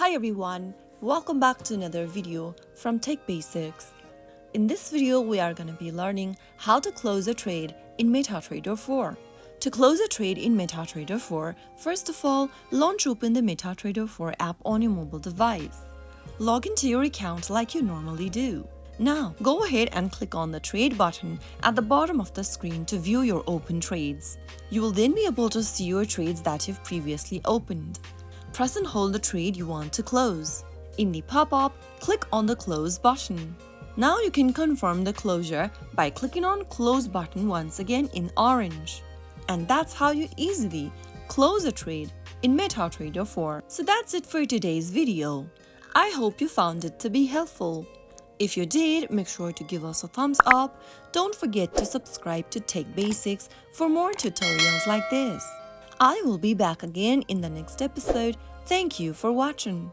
Hi everyone, welcome back to another video from Tech Basics. In this video, we are going to be learning how to close a trade in MetaTrader 4. To close a trade in MetaTrader 4, first of all, launch open the MetaTrader 4 app on your mobile device. Log into your account like you normally do. Now, go ahead and click on the trade button at the bottom of the screen to view your open trades. You will then be able to see your trades that you've previously opened. Press and hold the trade you want to close. In the pop-up, click on the Close button. Now you can confirm the closure by clicking on Close button once again in orange. And that's how you easily close a trade in MetaTrader 4. So that's it for today's video. I hope you found it to be helpful. If you did, make sure to give us a thumbs up. Don't forget to subscribe to Tech Basics for more tutorials like this. I will be back again in the next episode. Thank you for watching.